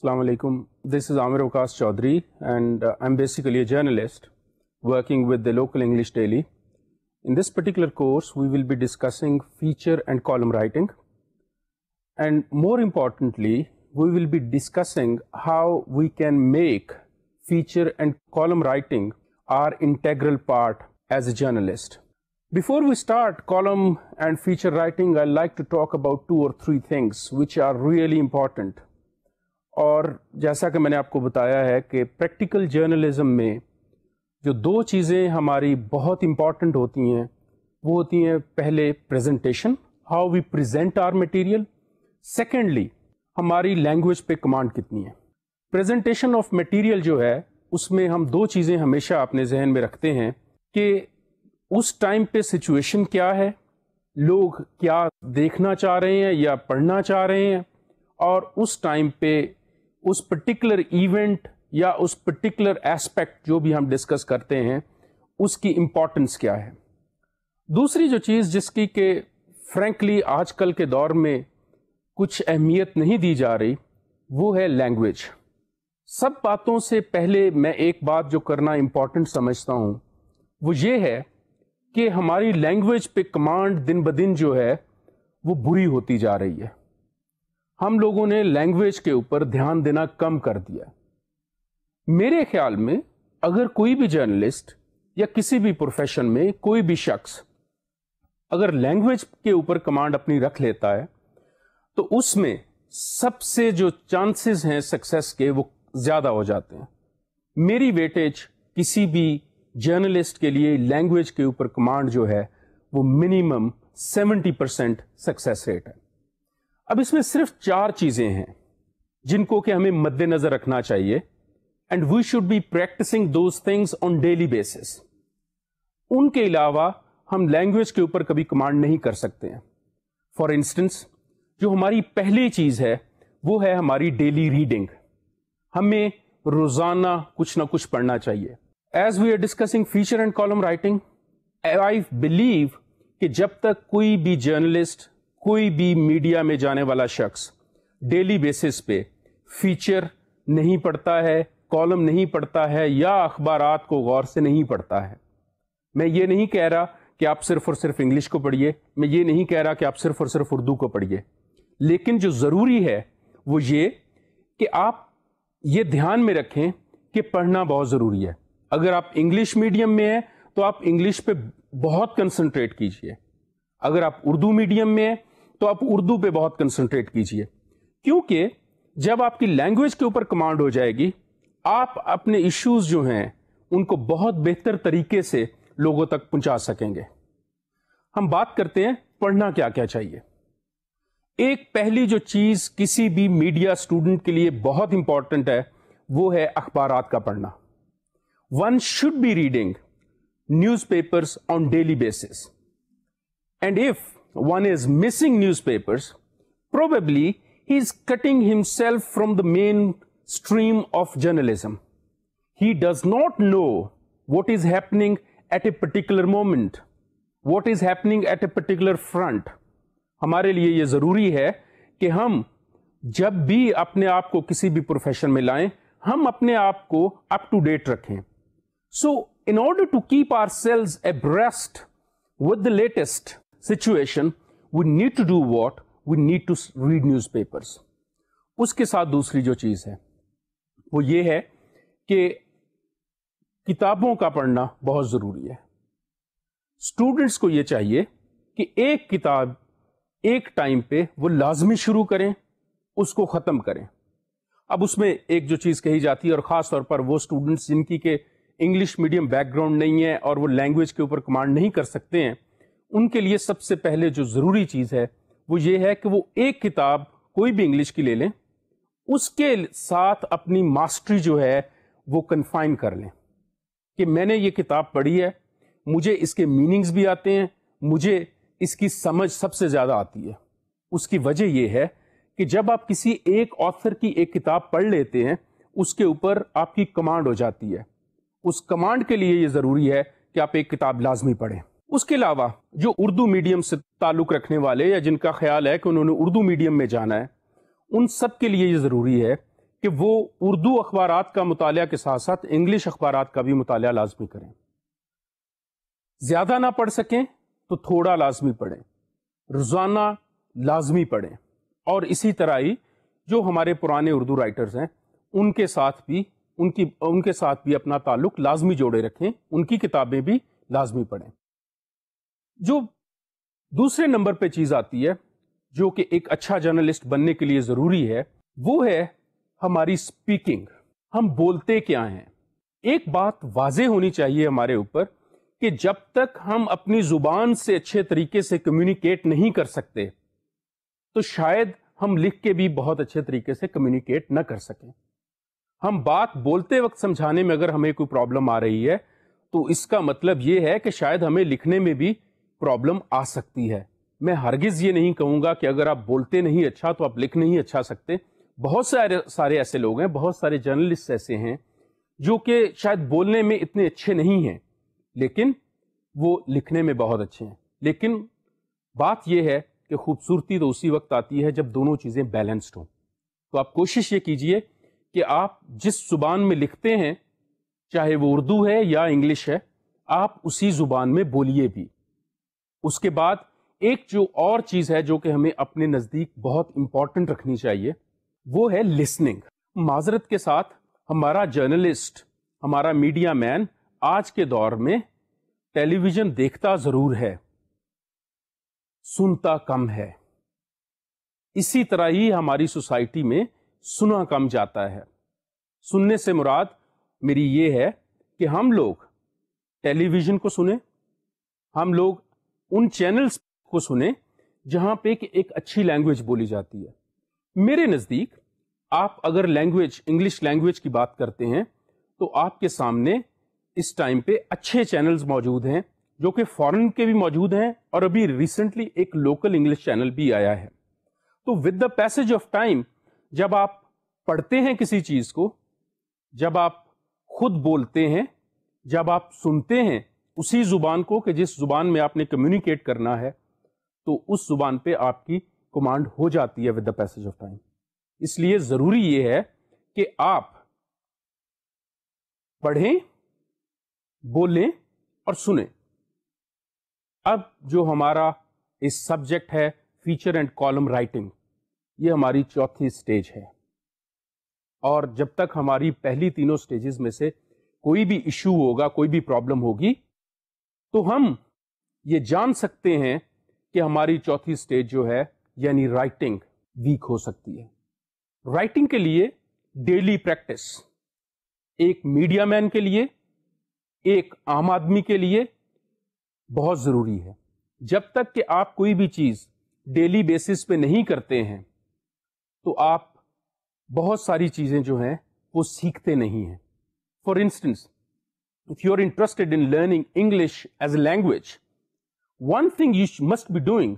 Assalamu alaikum. This is Amir Waqas Chaudhary, and I'm basically a journalist working with the local English daily. In this particular course, we will be discussing feature and column writing. And more importantly, we will be discussing how we can make feature and column writing our integral part as a journalist. Before we start column and feature writing, I'd like to talk about 2 or 3 things which are really important. اور جیسا کہ میں نے آپ کو بتایا ہے کہ پریکٹیکل جرنلزم میں جو 2 چیزیں ہماری بہت امپورٹنٹ ہوتی ہیں وہ ہوتی ہیں پہلے presentation, how we present our material, secondly ہماری لینگویج پہ کمانڈ کتنی ہے. پریزنٹیشن آف مٹیریل جو ہے اس میں ہم 2 چیزیں ہمیشہ اپنے ذہن میں رکھتے ہیں کہ اس ٹائم پہ سچویشن کیا ہے، لوگ کیا دیکھنا چاہ رہے ہیں یا پڑھنا چاہ رہے ہیں، اور اس ٹائم پہ اس پرٹیکولر ایونٹ یا اس پرٹیکولر ایسپیکٹ جو بھی ہم ڈسکس کرتے ہیں اس کی امپورٹنس کیا ہے. دوسری جو چیز جس کی کہ فرینکلی آج کل کے دور میں کچھ اہمیت نہیں دی جا رہی وہ ہے لینگویج. سب باتوں سے پہلے میں ایک بات جو کرنا امپورٹنٹ سمجھتا ہوں وہ یہ ہے کہ ہماری لینگویج پہ کمانڈ دن بدن جو ہے وہ بری ہوتی جا رہی ہے. ہم لوگوں نے لینگویج کے اوپر دھیان دینا کم کر دیا. میرے خیال میں اگر کوئی بھی جرنلسٹ یا کسی بھی پروفیشن میں کوئی بھی شخص اگر لینگویج کے اوپر کمانڈ اپنی رکھ لیتا ہے تو اس میں سب سے جو چانسز ہیں سکسیس کے وہ زیادہ ہو جاتے ہیں. میری ویٹیج کسی بھی جرنلسٹ کے لیے لینگویج کے اوپر کمانڈ جو ہے وہ منیمم 70% سکسیس ریٹ ہے. اب اس میں صرف 4 چیزیں ہیں جن کو کہ ہمیں مد نظر رکھنا چاہیے، and we should be practicing those things on daily basis. ان کے علاوہ ہم لینگویج کے اوپر کبھی کمانڈ نہیں کر سکتے ہیں. فار انسٹنس جو ہماری پہلی چیز ہے وہ ہے ہماری ڈیلی ریڈنگ. ہمیں روزانہ کچھ نہ کچھ پڑھنا چاہیے. As we are discussing feature and column writing, I believe کہ جب تک کوئی بھی جرنلسٹ، کوئی بھی میڈیا میں جانے والا شخص ڈیلی بیسس پہ فیچر نہیں پڑھتا ہے، کالم نہیں پڑھتا ہے یا اخبارات کو غور سے نہیں پڑھتا ہے. میں یہ نہیں کہہ رہا کہ آپ صرف اور صرف انگلش کو پڑھیے، میں یہ نہیں کہہ رہا کہ آپ صرف اور صرف اردو کو پڑھیے، لیکن جو ضروری ہے وہ یہ کہ آپ یہ دھیان میں رکھیں کہ پڑھنا بہت ضروری ہے. اگر آپ انگلش میڈیم میں ہیں تو آپ انگلش پہ بہت کنسنٹریٹ کیجئے. اگر آپ اردو میڈیم میں ہیں تو آپ اردو پہ بہت کنسنٹریٹ کیجئے، کیونکہ جب آپ کی لینگویج کے اوپر کمانڈ ہو جائے گی آپ اپنے ایشوز جو ہیں ان کو بہت بہتر طریقے سے لوگوں تک پہنچا سکیں گے. ہم بات کرتے ہیں پڑھنا کیا کیا چاہیے. ایک پہلی جو چیز کسی بھی میڈیا اسٹوڈنٹ کے لیے بہت امپورٹنٹ ہے وہ ہے اخبارات کا پڑھنا. One should be reading newspapers on daily basis, and if one is missing newspapers, probably he is cutting himself from the mainstream of journalism. He does not know what is happening at a particular moment, what is happening at a particular front. ہمارے لیے یہ ضروری ہے کہ ہم جب بھی اپنے آپ کو کسی بھی پروفیشن میں لائیں ہم اپنے آپ کو اپ ٹو ڈیٹ رکھیں. So in order to keep ourselves abreast with the latest situation, we need to do what? We need to read newspapers. اس کے ساتھ دوسری جو چیز ہے وہ یہ ہے کہ کتابوں کا پڑھنا بہت ضروری ہے. اسٹوڈنٹس کو یہ چاہیے کہ ایک کتاب ایک ٹائم پہ وہ لازمی شروع کریں، اس کو ختم کریں. اب اس میں ایک جو چیز کہی جاتی ہے، اور خاص طور پر وہ اسٹوڈنٹس جن کی کہ انگلش میڈیم بیک گراؤنڈ نہیں ہے اور وہ لینگویج کے اوپر کمانڈ نہیں کر سکتے ہیں، ان کے لیے سب سے پہلے جو ضروری چیز ہے وہ یہ ہے کہ وہ ایک کتاب کوئی بھی انگلش کی لے لیں، اس کے ساتھ اپنی ماسٹری جو ہے وہ کنفائن کر لیں کہ میں نے یہ کتاب پڑھی ہے، مجھے اس کے میننگز بھی آتے ہیں، مجھے اس کی سمجھ سب سے زیادہ آتی ہے. اس کی وجہ یہ ہے کہ جب آپ کسی ایک آتھر کی ایک کتاب پڑھ لیتے ہیں اس کے اوپر آپ کی کمانڈ ہو جاتی ہے. اس کمانڈ کے لیے یہ ضروری ہے کہ آپ ایک کتاب لازمی پڑھیں. اس کے علاوہ جو اردو میڈیم سے تعلق رکھنے والے یا جن کا خیال ہے کہ انہوں نے اردو میڈیم میں جانا ہے، ان سب کے لیے یہ ضروری ہے کہ وہ اردو اخبارات کا مطالعہ کے ساتھ ساتھ انگلش اخبارات کا بھی مطالعہ لازمی کریں. زیادہ نہ پڑھ سکیں تو تھوڑا لازمی پڑھیں, روزانہ لازمی پڑھیں, اور اسی طرح ہی جو ہمارے پرانے اردو رائٹرز ہیں ان کے ساتھ بھی اپنا تعلق لازمی جوڑے رکھیں, ان کی کتابیں بھی لازمی پڑھیں. جو دوسرے نمبر پہ چیز آتی ہے جو کہ ایک اچھا جرنلسٹ بننے کے لیے ضروری ہے, وہ ہے ہماری سپیکنگ. ہم بولتے کیا ہیں. ایک بات واضح ہونی چاہیے ہمارے اوپر کہ جب تک ہم اپنی زبان سے اچھے طریقے سے کمیونیکیٹ نہیں کر سکتے تو شاید ہم لکھ کے بھی بہت اچھے طریقے سے کمیونیکیٹ نہ کر سکیں. ہم بات بولتے وقت سمجھانے میں اگر ہمیں کوئی پرابلم آ رہی ہے تو اس کا مطلب یہ ہے کہ شاید ہمیں لکھنے میں بھی پرابلم آ سکتی ہے. میں ہرگز یہ نہیں کہوں گا کہ اگر آپ بولتے نہیں اچھا تو آپ لکھ نہیں اچھا سکتے. بہت سارے ایسے لوگ ہیں, بہت سارے جرنلسٹ ایسے ہیں جو کہ شاید بولنے میں اتنے اچھے نہیں ہیں لیکن وہ لکھنے میں بہت اچھے ہیں. لیکن بات یہ ہے کہ خوبصورتی تو اسی وقت آتی ہے جب دونوں چیزیں بیلنسڈ ہوں. تو آپ کوشش یہ کیجئے کہ آپ جس زبان میں لکھتے ہیں, چاہے وہ اردو ہے یا انگلش ہے, آپ اسی زبان میں بولیے بھی. اس کے بعد ایک جو اور چیز ہے جو کہ ہمیں اپنے نزدیک بہت امپورٹنٹ رکھنی چاہیے, وہ ہے لسننگ. معذرت کے ساتھ ہمارا جرنلسٹ, ہمارا میڈیا مین آج کے دور میں ٹیلی ویژن دیکھتا ضرور ہے, سنتا کم ہے. اسی طرح ہی ہماری سوسائٹی میں سنا کم جاتا ہے. سننے سے مراد میری یہ ہے کہ ہم لوگ ٹیلی ویژن کو سنیں, ہم لوگ ان چینلز کو سنیں جہاں پہ ایک اچھی لینگویج بولی جاتی ہے. میرے نزدیک آپ اگر انگلش لینگویج کی بات کرتے ہیں تو آپ کے سامنے اس ٹائم پہ اچھے چینلز موجود ہیں جو کہ فورن کے بھی موجود ہیں, اور ابھی ریسنٹلی ایک لوکل انگلش چینل بھی آیا ہے. تو with the passage of time جب آپ پڑھتے ہیں کسی چیز کو, جب آپ خود بولتے ہیں, جب آپ سنتے ہیں اسی زبان کو کہ جس زبان میں آپ نے کمیونیکیٹ کرنا ہے, تو اس زبان پہ آپ کی کمانڈ ہو جاتی ہے with the passage of time. اس لیے ضروری یہ ہے کہ آپ پڑھیں, بولیں اور سنیں. اب جو ہمارا اس سبجیکٹ ہے فیچر اینڈ کالم رائٹنگ, یہ ہماری چوتھی سٹیج ہے, اور جب تک ہماری پہلی تینوں سٹیجز میں سے کوئی بھی ایشو ہوگا, کوئی بھی پرابلم ہوگی, تو ہم یہ جان سکتے ہیں کہ ہماری چوتھی سٹیج جو ہے یعنی رائٹنگ ویک ہو سکتی ہے. رائٹنگ کے لیے ڈیلی پریکٹس ایک میڈیا مین کے لیے, ایک عام آدمی کے لیے بہت ضروری ہے. جب تک کہ آپ کوئی بھی چیز ڈیلی بیسس پہ نہیں کرتے ہیں تو آپ بہت ساری چیزیں جو ہیں وہ سیکھتے نہیں ہیں. For instance, if you are interested in learning English as a language, one thing you must be doing,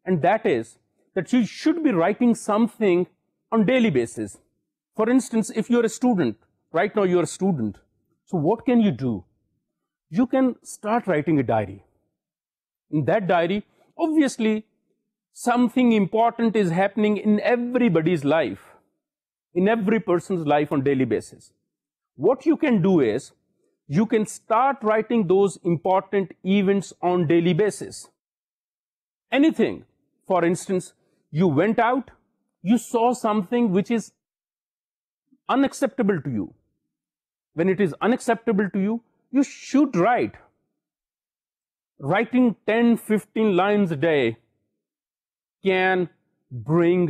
and that is that you should be writing something on daily basis. For instance, if you're a student, right now you're a student, so what can you do? You can start writing a diary. In that diary, obviously, something important is happening in everybody's life, in every person's life on daily basis. What you can do is, you can start writing those important events on daily basis. Anything. For instance, you went out, you saw something which is unacceptable to you. When it is unacceptable to you, you should write. Writing 10-15 lines a day can bring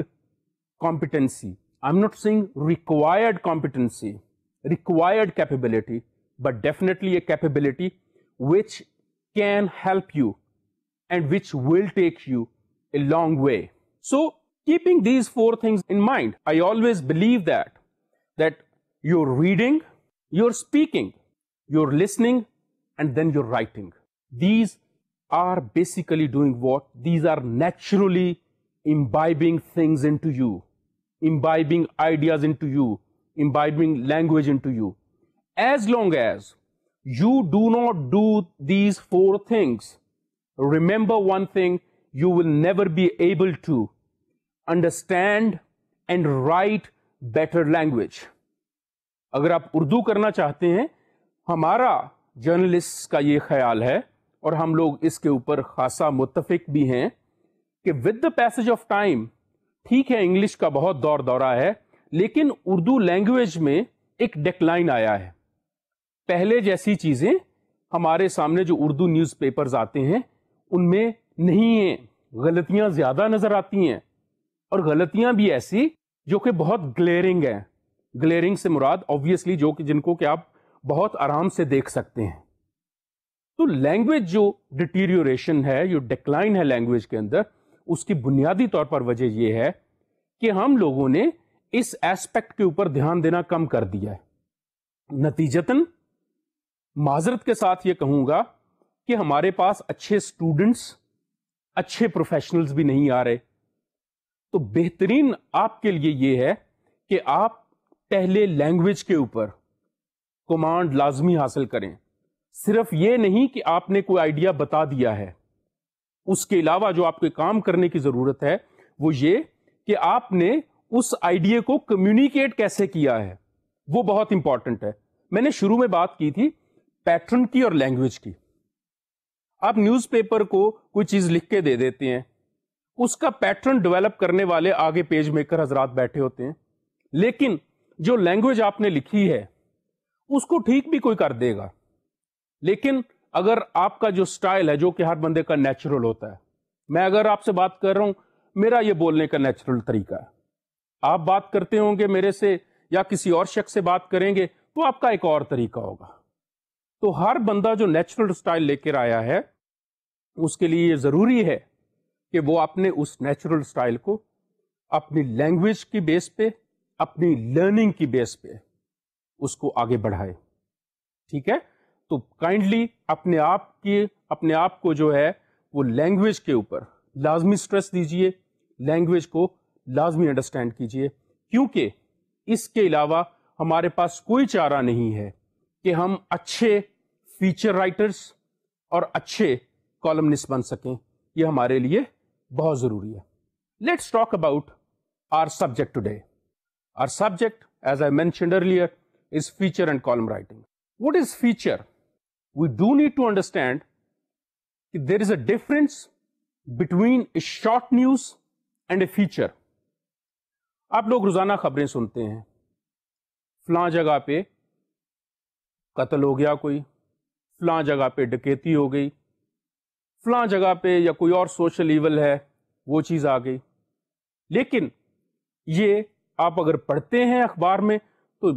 competency. I'm not saying required competency, required capability, but definitely a capability which can help you and which will take you a long way. So, keeping these four things in mind, I always believe that you're reading, you're speaking, you're listening, and then you're writing. These are basically doing what? These are naturally imbibing things into you, imbibing ideas into you, imbibing language into you. As long as you do not do these four things, remember one thing, you will never be able to understand and write better language. اگر آپ اردو کرنا چاہتے ہیں، ہمارا journalist کا یہ خیال ہے اور ہم لوگ اس کے اوپر خاصا متفق بھی ہیں کہ with the passage of time, ٹھیک ہے انگلش کا بہت دور دورہ ہے، لیکن اردو لینگویج میں ایک ڈیکلائن آیا ہے. پہلے جیسی چیزیں ہمارے سامنے جو اردو نیوز پیپرز آتے ہیں ان میں نہیں ہیں، غلطیاں زیادہ نظر آتی ہیں، اور غلطیاں بھی ایسی جو کہ بہت گلیئرنگ ہیں. گلیئرنگ سے مراد آبویسلی جن کو کہ آپ بہت آرام سے دیکھ سکتے ہیں. تو لینگویج جو ڈیٹیریوریشن ہے، جو ڈیکلائن ہے لینگویج کے اندر، اس کی بنیادی طور پر وجہ یہ ہے کہ ہم لوگوں نے اس ایسپیکٹ کے اوپر دھیان دینا کم کر دیا ہے. نتیجتاً معذرت کے ساتھ یہ کہوں گا کہ ہمارے پاس اچھے اسٹوڈنٹس، اچھے پروفیشنلز بھی نہیں آ رہے. تو بہترین آپ کے لیے یہ ہے کہ آپ پہلے لینگویج کے اوپر کمانڈ لازمی حاصل کریں. صرف یہ نہیں کہ آپ نے کوئی آئیڈیا بتا دیا ہے، اس کے علاوہ جو آپ کے کام کرنے کی ضرورت ہے وہ یہ کہ آپ نے اس آئیڈیا کو کمیونیکیٹ کیسے کیا ہے، وہ بہت امپورٹنٹ ہے. میں نے شروع میں بات کی تھی پیٹرن کی اور لینگویج کی. آپ نیوز پیپر کو کوئی چیز لکھ کے دے دیتے ہیں، اس کا پیٹرن ڈیولپ کرنے والے آگے پیج میکر حضرات بیٹھے ہوتے ہیں، لیکن جو لینگویج آپ نے لکھی ہے اس کو ٹھیک بھی کوئی کر دے گا. لیکن اگر آپ کا جو سٹائل ہے، جو کہ ہر بندے کا نیچرل ہوتا ہے، میں اگر آپ سے بات کر رہا ہوں، میرا یہ بولنے کا نیچرل طریقہ ہے، آپ بات کرتے ہوں گے میرے سے یا کسی اور شخص سے بات کریں گے تو آپ کا ایک اور طریقہ ہوگا. تو ہر بندہ جو نیچرل سٹائل لے کر آیا ہے اس کے لیے یہ ضروری ہے کہ وہ اپنے اس نیچرل سٹائل کو اپنی لینگویج کی بیس پہ، اپنی لرننگ کی بیس پہ اس کو آگے بڑھائے. ٹھیک ہے؟ تو کائنڈلی اپنے آپ کو جو ہے وہ لینگویج کے اوپر لازمی سٹریس دیجئے، لینگویج کو لازمی انڈرسٹینڈ کیجئے، کیونکہ اس کے علاوہ ہمارے پاس کوئی چارہ نہیں ہے کہ ہم اچھے فیچر رائٹرز اور اچھے کالمنسٹ بن سکیں. یہ ہمارے لیے بہت ضروری ہے. Let's talk about our subject today. Our subject, as I mentioned earlier, is feature and column writing. What is feature? We do need to understand that there is a difference between a short news and a feature. آپ لوگ روزانہ خبریں سنتے ہیں، فلاں جگہ پہ قتل ہو گیا کوئی، فلاں جگہ پہ ڈکیتی ہو گئی، فلاں جگہ پہ یا کوئی اور سوشل ایول ہے وہ چیز آ گئی. لیکن یہ آپ اگر پڑھتے ہیں اخبار میں تو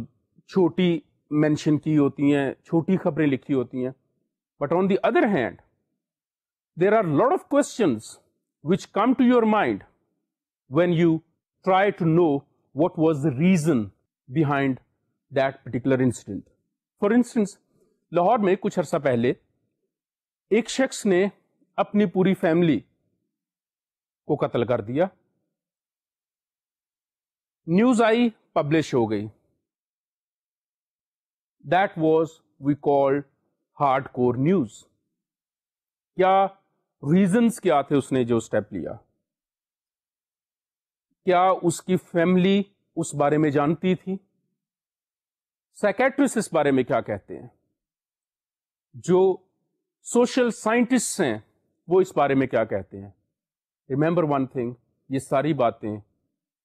چھوٹی مینشن کی ہوتی ہیں، چھوٹی خبریں لکھی ہوتی ہیں. But on the other hand there are lot of questions which come to your mind when you try to know what was the reason behind that particular incident. For instance, Lahore میں کچھ عرصہ پہلے ایک شخص نے اپنی پوری فیملی کو قتل کر دیا. نیوز آئی، پبلش ہو گئی. That was we called hardcore news. کیا ریزنس کیا تھے اس نے جو اسٹیپ لیا؟ کیا اس کی فیملی اس بارے میں جانتی تھی؟ سائکیٹرسٹ اس بارے میں کیا کہتے ہیں؟ جو سوشل سائنٹسٹ ہیں وہ اس بارے میں کیا کہتے ہیں؟ ریمبر ون تھنگ، یہ ساری باتیں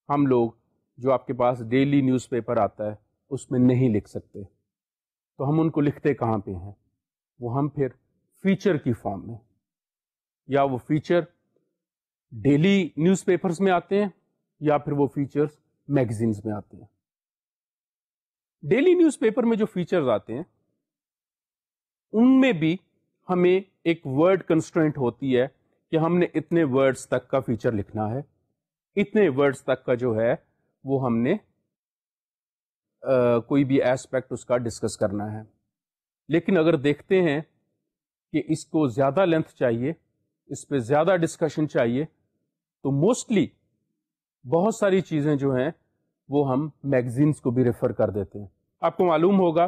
ہم لوگ جو آپ کے پاس ڈیلی نیوز پیپر آتا ہے اس میں نہیں لکھ سکتے. تو ہم ان کو لکھتے کہاں پہ ہیں؟ وہ ہم پھر فیچر کی فارم میں، یا وہ فیچر ڈیلی نیوز پیپرز میں آتے ہیں یا پھر وہ فیچرز میگزینز میں آتے ہیں. ڈیلی نیوز پیپر میں جو فیچرز آتے ہیں ان میں بھی ہمیں ایک ورڈ کنسٹرینٹ ہوتی ہے کہ ہم نے اتنے ورڈز تک کا فیچر لکھنا ہے، اتنے ورڈز تک کا جو ہے وہ ہم نے کوئی بھی ایسپیکٹ اس کا ڈسکس کرنا ہے. لیکن اگر دیکھتے ہیں کہ اس کو زیادہ لینتھ چاہیے، اس پہ زیادہ ڈسکشن چاہیے، تو موسٹلی بہت ساری چیزیں جو ہیں وہ ہم میگزینز کو بھی ریفر کر دیتے ہیں. آپ کو معلوم ہوگا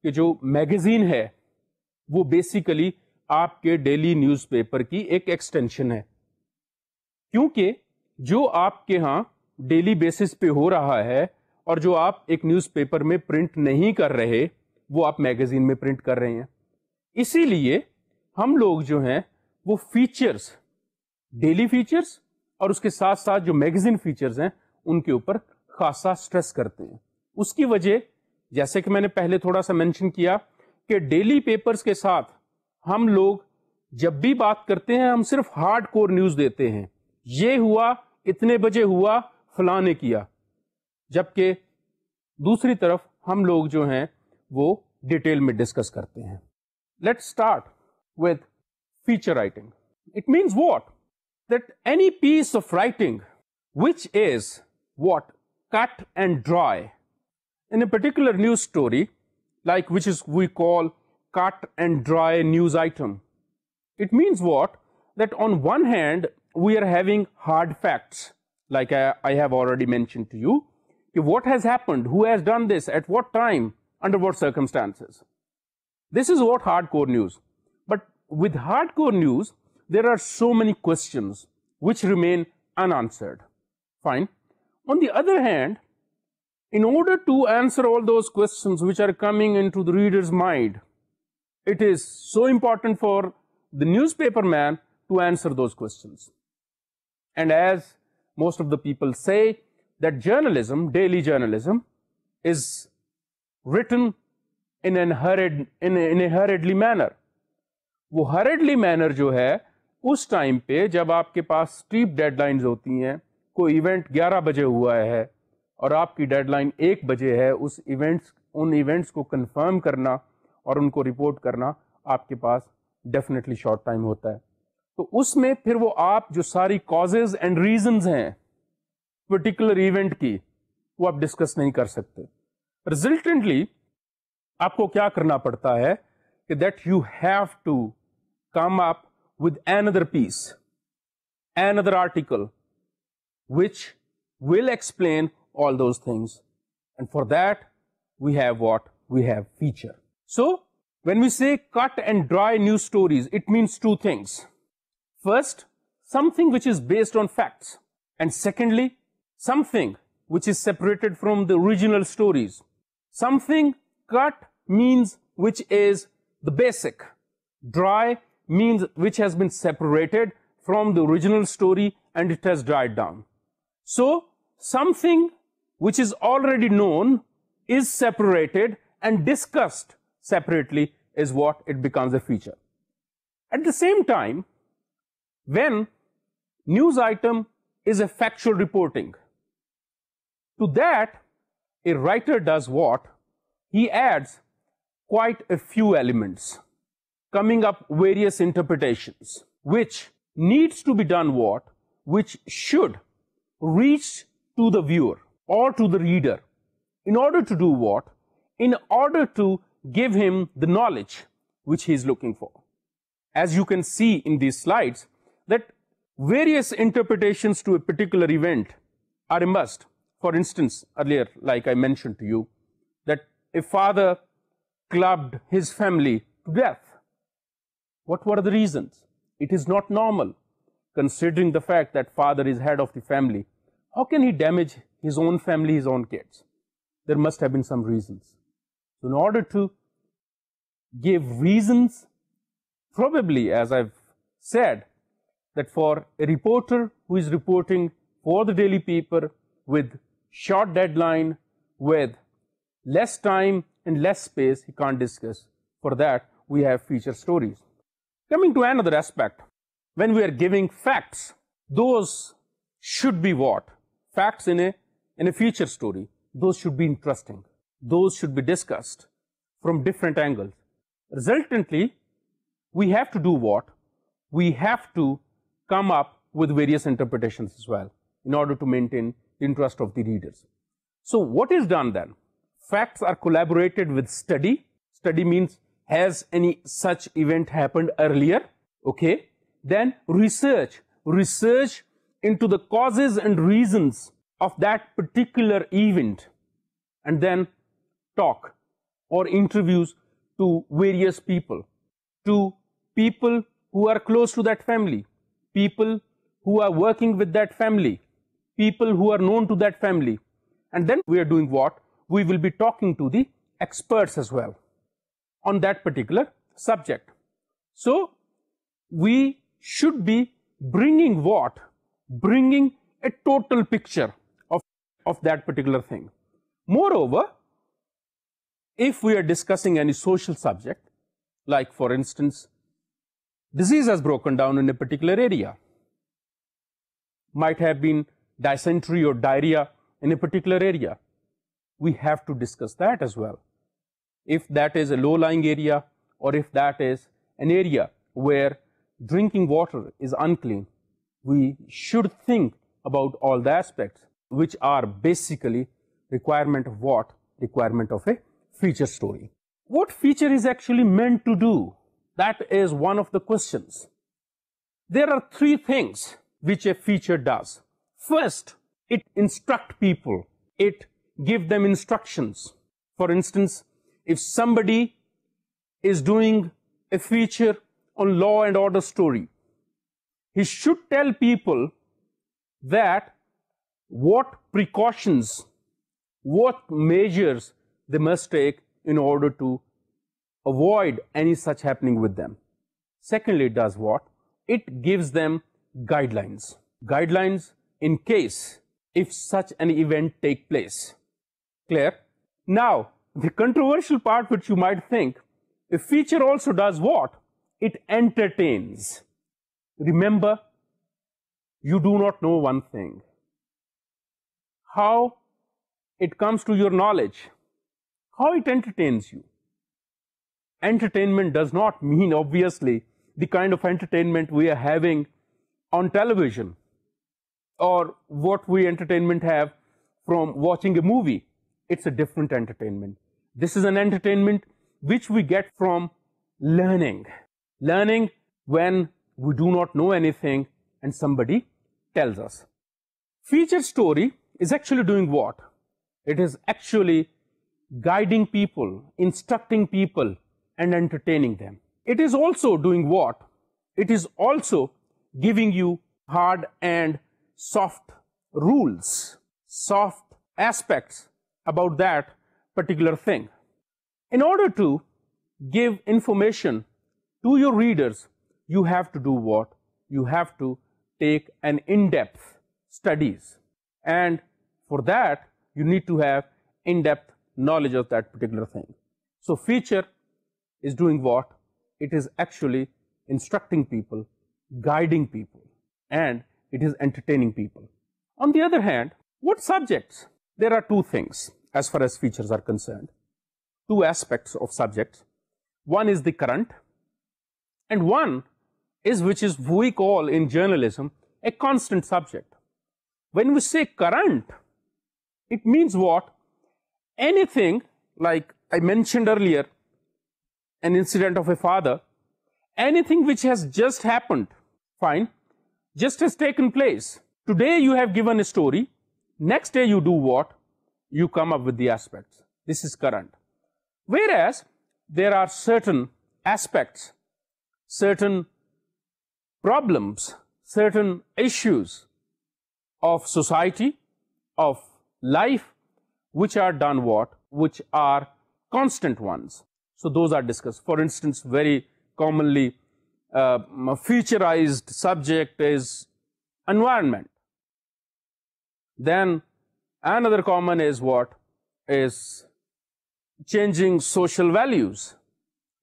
کہ جو میگزین ہے وہ بیسیکلی آپ کے ڈیلی نیوز پیپر کی ایک ایکسٹینشن ہے، کیونکہ جو آپ کے ہاں ڈیلی بیسس پہ ہو رہا ہے اور جو آپ ایک نیوز پیپر میں پرنٹ نہیں کر رہے وہ آپ میگزین میں پرنٹ کر رہے ہیں. اسی لیے ہم لوگ جو ہیں وہ فیچرز، ڈیلی فیچرز اور اس کے ساتھ ساتھ جو میگزین فیچرز ہیں ان کے اوپر خاصا سٹریس کرتے ہیں. اس کی وجہ جیسے کہ میں نے پہلے تھوڑا سا مینشن کیا کہ ڈیلی پیپرز کے ساتھ ہم لوگ جب بھی بات کرتے ہیں ہم صرف ہارڈ کور نیوز دیتے ہیں، یہ ہوا، اتنے بجے ہوا، فلاں نے کیا، جبکہ دوسری طرف ہم لوگ جو ہیں وہ ڈیٹیل میں ڈسکس کرتے ہیں. Let's start with feature writing. It means what? That any piece of writing which is what? Cut and dry. In a particular news story, like which is we call cut and dry news item. It means what? That on one hand, we are having hard facts, like I have already mentioned to you. What has happened? Who has done this? At what time? Under what circumstances? This is what hardcore news. But with hardcore news, there are so many questions which remain unanswered. Fine. On the other hand, in order to answer all those questions which are coming into the reader's mind, it is so important for the newspaper man to answer those questions. And as most of the people say, that journalism, daily journalism, is written in a hurriedly manner. وہ ہرڈلی manner جو ہے اس time پہ جب آپ کے پاس strap dead lines ہوتی ہیں، کوئی ایونٹ 11 بجے ہوا ہے اور آپ کی ڈیڈ لائن 1 بجے ہے، ان ایونٹس کو کنفرم کرنا اور ان کو رپورٹ کرنا آپ کے پاس ڈیفینیٹلی شارٹ ٹائم ہوتا ہے. تو اس میں پھر وہ آپ جو ساری کازز اینڈ ریزنز ہیں پرٹیکولر ایونٹ کی وہ آپ ڈسکس نہیں کر سکتے. ریزلٹنٹلی آپ کو کیا کرنا پڑتا ہے کہ that you have to come up with another piece, another article, which will explain all those things. And for that, we have what? We have feature. So, when we say cut and dry news stories, it means two things. First, something which is based on facts. And secondly, something which is separated from the original stories. Something cut means which is the basic. Dry means which has been separated from the original story and it has dried down. So, something which is already known is separated and discussed separately is what it becomes a feature. At the same time, when news item is a factual reporting, to that a writer does what? He adds quite a few elements, coming up various interpretations, which needs to be done what? Which should reach to the viewer or to the reader. In order to do what? In order to give him the knowledge which he is looking for. As you can see in these slides, that various interpretations to a particular event are a must. For instance, earlier, like I mentioned to you, that a father clubbed his family to death. What were the reasons? It is not normal, considering the fact that father is head of the family. How can he damage his own family, his own kids? There must have been some reasons. So in order to give reasons, probably, as I've said, that for a reporter who is reporting for the daily paper with short deadline, with less time and less space, he can't discuss. For that, we have feature stories. Coming to another aspect, when we are giving facts, those should be what? Facts in a feature story, those should be interesting. Those should be discussed from different angles. Resultantly, we have to do what? We have to come up with various interpretations as well in order to maintain the interest of the readers. So what is done then? Facts are collaborated with study. Study means has any such event happened earlier? Okay. Then research into the causes and reasons of that particular event. And then talk or interviews to various people who are close to that family, people who are working with that family, people who are known to that family, And then we are doing what? We will be talking to the experts as well on that particular subject. So we should be bringing what? Bringing a total picture of that particular thing. Moreover, if we are discussing any social subject, like for instance, disease has broken down in a particular area, might have been dysentery or diarrhea in a particular area, we have to discuss that as well. If that is a low-lying area, or if that is an area where drinking water is unclean, we should think about all the aspects which are basically requirement of what? Requirement of a feature story. What feature is actually meant to do? That is one of the questions. There are three things which a feature does. First, it instructs people. It gives them instructions. For instance, if somebody is doing a feature on law and order story, he should tell people that what precautions, what measures they must take in order to avoid any such happening with them. Secondly, it does what? It gives them guidelines. Guidelines in case if such an event take place. Clear? Now, the controversial part which you might think, a feature also does what? It entertains. Remember, you do not know one thing. How it comes to your knowledge, how it entertains you. Entertainment does not mean, obviously, the kind of entertainment we are having on television, or what we entertainment have from watching a movie. It's a different entertainment. This is an entertainment which we get from learning. Learning when we do not know anything and somebody tells us. Feature story is actually doing what? It is actually guiding people, instructing people, and entertaining them. It is also doing what? It is also giving you hard and soft rules, soft aspects about that particular thing. In order to give information to your readers, you have to do what? You have to take an in-depth studies. And for that, you need to have in-depth knowledge of that particular thing. So feature is doing what? It is actually instructing people, guiding people, and it is entertaining people. On the other hand, what subjects? There are two things as far as features are concerned. Two aspects of subjects. One is the current, and one is which is we call in journalism a constant subject. When we say current, it means what? Anything, like I mentioned earlier, an incident of a father, anything which has just happened, fine, just has taken place. Today you have given a story, next day you do what? You come up with the aspects. This is current. Whereas there are certain aspects, certain problems, certain issues of society, of life, which are done what? Which are constant ones. So those are discussed. For instance, very commonly featureized subject is environment. Then another common is what? Is changing social values.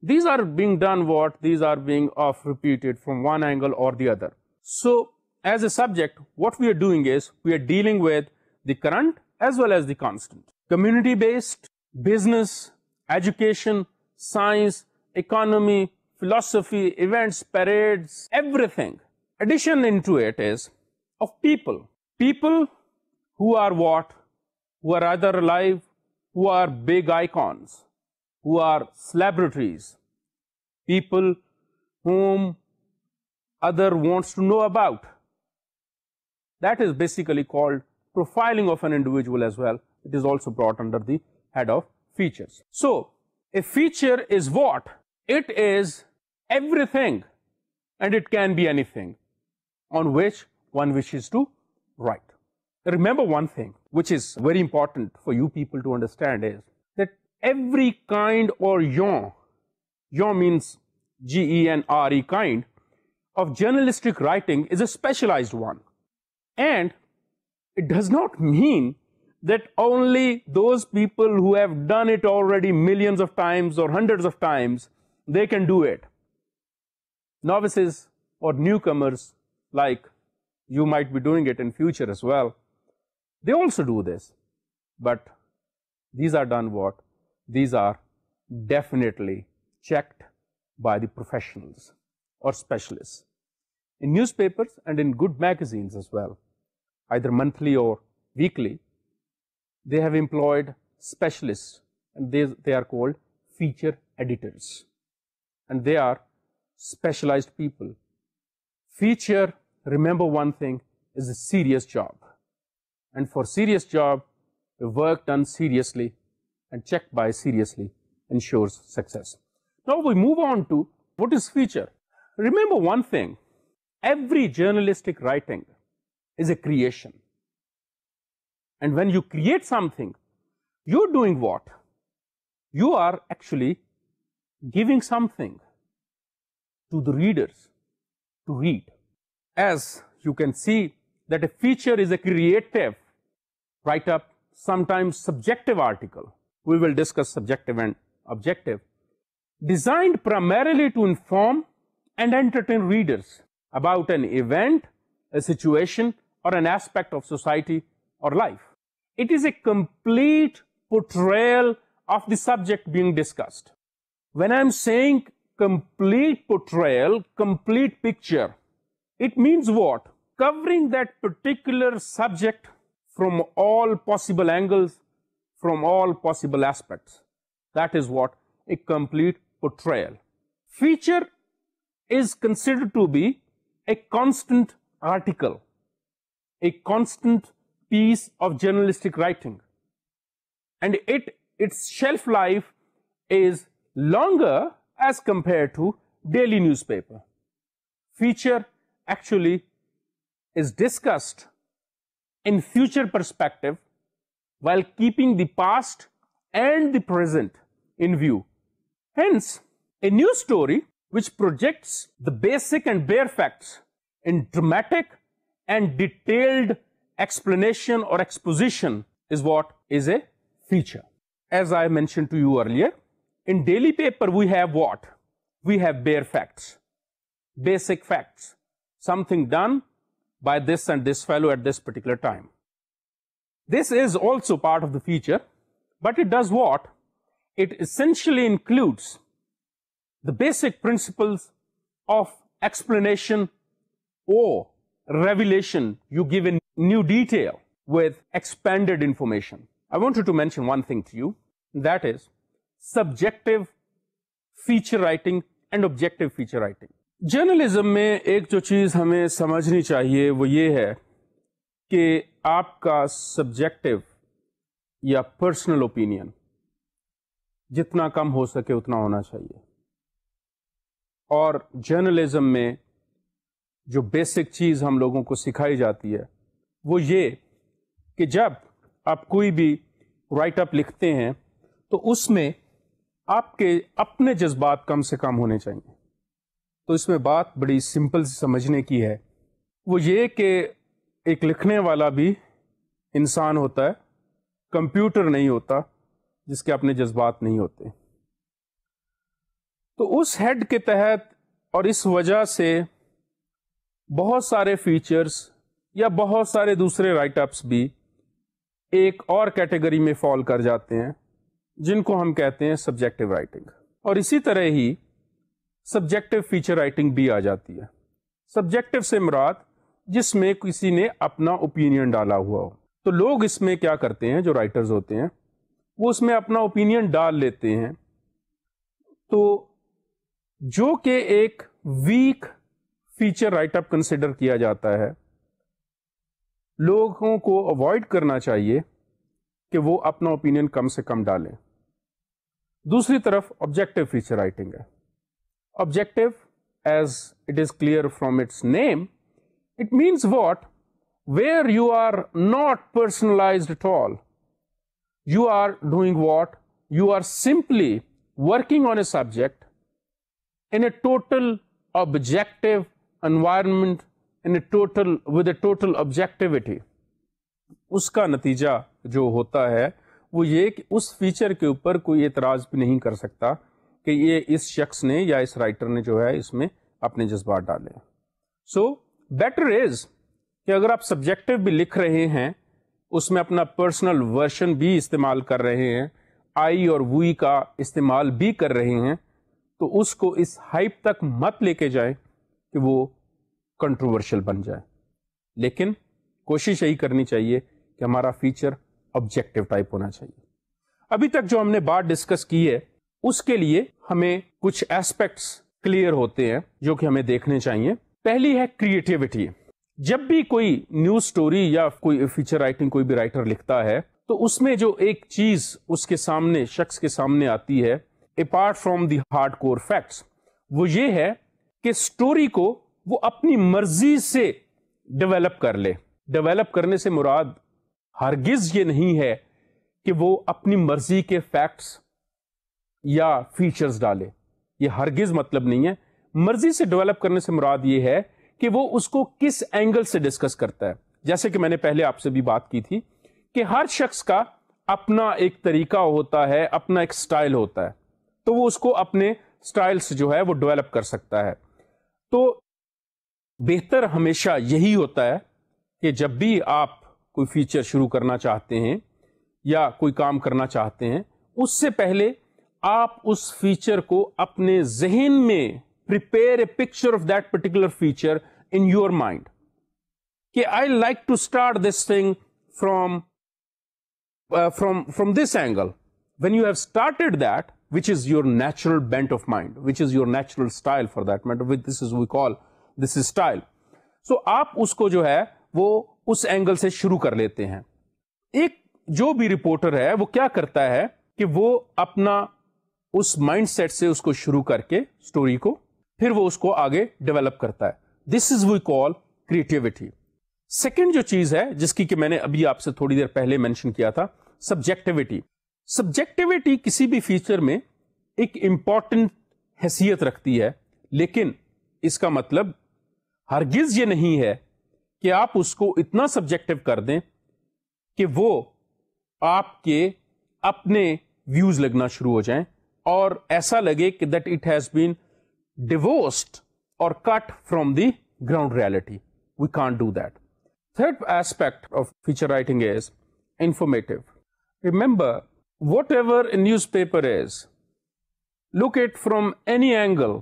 These are being done what? These are being oft repeated from one angle or the other. So as a subject, what we are doing is we are dealing with the current as well as the constant. Community-based, business, education, science, economy, philosophy, events, parades, everything. Addition into it is of people. People who are what? Who are either alive, who are big icons, who are celebrities, people whom other wants to know about. That is basically called profiling of an individual as well. It is also brought under the head of features. So a feature is what? It is everything, and it can be anything on which one wishes to write. Remember one thing, which is very important for you people to understand, is that every kind or genre means G-E-N-R-E, kind of journalistic writing is a specialized one. And it does not mean that only those people who have done it already millions of times or hundreds of times, they can do it. Novices or newcomers, like you might be doing it in future as well, they also do this. But these are done what? These are definitely checked by the professionals or specialists. In newspapers and in good magazines as well, either monthly or weekly, they have employed specialists, and they are called feature editors. And they are specialized people. Feature, remember one thing, is a serious job. And for serious job, the work done seriously and checked by seriously ensures success. Now we move on to what is feature. Remember one thing, every journalistic writing is a creation. And when you create something, you're doing what? You are actually giving something to the readers to read. As you can see that a feature is a creative write-up, sometimes subjective article. We will discuss subjective and objective, designed primarily to inform and entertain readers about an event, a situation, or an aspect of society or life. It is a complete portrayal of the subject being discussed. When I'm saying complete portrayal, complete picture, it means what? Covering that particular subject from all possible angles, from all possible aspects. That is what? A complete portrayal. Feature is considered to be a constant article, a constant piece of journalistic writing. And its shelf life is longer as compared to daily newspaper. Feature actually is discussed in future perspective while keeping the past and the present in view. Hence, a news story which projects the basic and bare facts in dramatic and detailed explanation or exposition is what is a feature. As I mentioned to you earlier, in daily paper we have what? We have bare facts, basic facts, something done by this and this fellow at this particular time. This is also part of the feature, but it does what? It essentially includes the basic principles of explanation or revelation. You give a new detail with expanded information. I wanted to mention one thing to you, that is subjective feature writing and objective feature writing. Journalism میں ایک جو چیز ہمیں سمجھنی چاہیے وہ یہ ہے کہ آپ کا سبجیکٹو یا پرسنل اوپینین جتنا کم ہو سکے اتنا ہونا چاہیے. اور جرنلزم میں جو بیسک چیز ہم لوگوں کو سکھائی جاتی ہے وہ یہ کہ جب آپ کوئی بھی رائٹ اپ لکھتے ہیں تو اس میں آپ کے اپنے جذبات کم سے کم ہونے چاہیے. تو اس میں بات بڑی سمپل سمجھنے کی ہے، وہ یہ کہ ایک لکھنے والا بھی انسان ہوتا ہے، کمپیوٹر نہیں ہوتا جس کے اپنے جذبات نہیں ہوتے. تو اس ہیڈ کے تحت اور اس وجہ سے بہت سارے فیچرز یا بہت سارے دوسرے رائٹ اپس بھی ایک اور کیٹیگری میں فال کر جاتے ہیں جن کو ہم کہتے ہیں سبجیکٹو رائٹنگ. اور اسی طرح ہی سبجیکٹو فیچر رائٹنگ بھی آ جاتی ہے. سبجیکٹو سے مراد جس میں کسی نے اپنا اوپینین ڈالا ہوا ہو. تو لوگ اس میں کیا کرتے ہیں، جو رائٹرز ہوتے ہیں وہ اس میں اپنا اوپینین ڈال لیتے ہیں، تو جو کہ ایک ویک فیچر رائٹ اپ کنسیڈر کیا جاتا ہے. لوگوں کو اوائڈ کرنا چاہیے کہ وہ اپنا اوپینین کم سے کم ڈالیں. دوسری طرف آبجیکٹو فیچر رائٹنگ ہے. Objective, as it is clear from its name, it means what? where you are not personalized at all. You are doing what? You are simply working on a subject in a total objective environment, with a total objectivity. اس کا نتیجہ جو ہوتا ہے وہ یہ کہ اس feature کے اوپر کوئی اعتراض بھی نہیں کر سکتا کہ یہ اس شخص نے یا اس رائٹر نے جو ہے اس میں اپنے جذبات ڈالے. سو بیٹر از کہ اگر آپ سبجیکٹو بھی لکھ رہے ہیں, اس میں اپنا پرسنل ورژن بھی استعمال کر رہے ہیں, آئی اور وی کا استعمال بھی کر رہے ہیں, تو اس کو اس ہائپ تک مت لے کے جائیں کہ وہ کنٹروورشل بن جائے. لیکن کوشش یہی کرنی چاہیے کہ ہمارا فیچر آبجیکٹو ٹائپ ہونا چاہیے. ابھی تک جو ہم نے بات ڈسکس کی ہے اس کے لیے ہمیں کچھ ایسپیکٹس کلیئر ہوتے ہیں جو کہ ہمیں دیکھنے چاہیے. پہلی ہے کریٹیوٹی. جب بھی کوئی نیوز سٹوری یا کوئی فیچر رائٹنگ کوئی بھی رائٹر لکھتا ہے تو اس میں جو ایک چیز اس کے سامنے, شخص کے سامنے آتی ہے apart from the hard core facts, وہ یہ ہے کہ سٹوری کو وہ اپنی مرضی سے ڈیولپ کر لے. ڈیولپ کرنے سے مراد ہرگز یہ نہیں ہے کہ وہ اپنی مرضی کے فیکٹس یا فیچرز ڈالے. یہ ہرگز مطلب نہیں ہے. مرضی سے ڈیولپ کرنے سے مراد یہ ہے کہ وہ اس کو کس اینگل سے ڈسکس کرتا ہے. جیسے کہ میں نے پہلے آپ سے بھی بات کی تھی کہ ہر شخص کا اپنا ایک طریقہ ہوتا ہے, اپنا ایک سٹائل ہوتا ہے, تو وہ اس کو اپنے سٹائل سے جو ہے وہ ڈیولپ کر سکتا ہے. تو بہتر ہمیشہ یہی ہوتا ہے کہ جب بھی آپ کوئی فیچر شروع کرنا چاہتے ہیں یا کوئی کام کرنا چاہتے ہیں, اس سے پہلے آپ اس فیچر کو اپنے ذہن میں prepare a picture of that particular feature in your mind. کہ I like to start this thing from this angle. When you have started that, which is your natural bent of mind, which is your natural style for that matter, which this is style. So آپ اس کو جو ہے وہ اس angle سے شروع کر لیتے ہیں. ایک جو بھی رپورٹر ہے وہ کیا کرتا ہے کہ وہ اپنا اس مائنڈ سیٹ سے اس کو شروع کر کے اسٹوری کو پھر وہ اس کو آگے ڈیولپ کرتا ہے. دس از وی کال کریٹیوٹی. سیکنڈ جو چیز ہے جس کی کہ میں نے ابھی آپ سے تھوڑی دیر پہلے مینشن کیا تھا, سبجیکٹیوٹی. سبجیکٹیوٹی کسی بھی فیچر میں ایک امپورٹنٹ حیثیت رکھتی ہے, لیکن اس کا مطلب ہرگز یہ نہیں ہے کہ آپ اس کو اتنا سبجیکٹو کر دیں کہ وہ آپ کے اپنے ویوز لگنا شروع ہو جائیں اور ایسا لگے کہ that it has been divorced or cut from the ground reality. We can't do that. Third aspect of feature writing is informative. Remember, whatever a newspaper is, look at from any angle.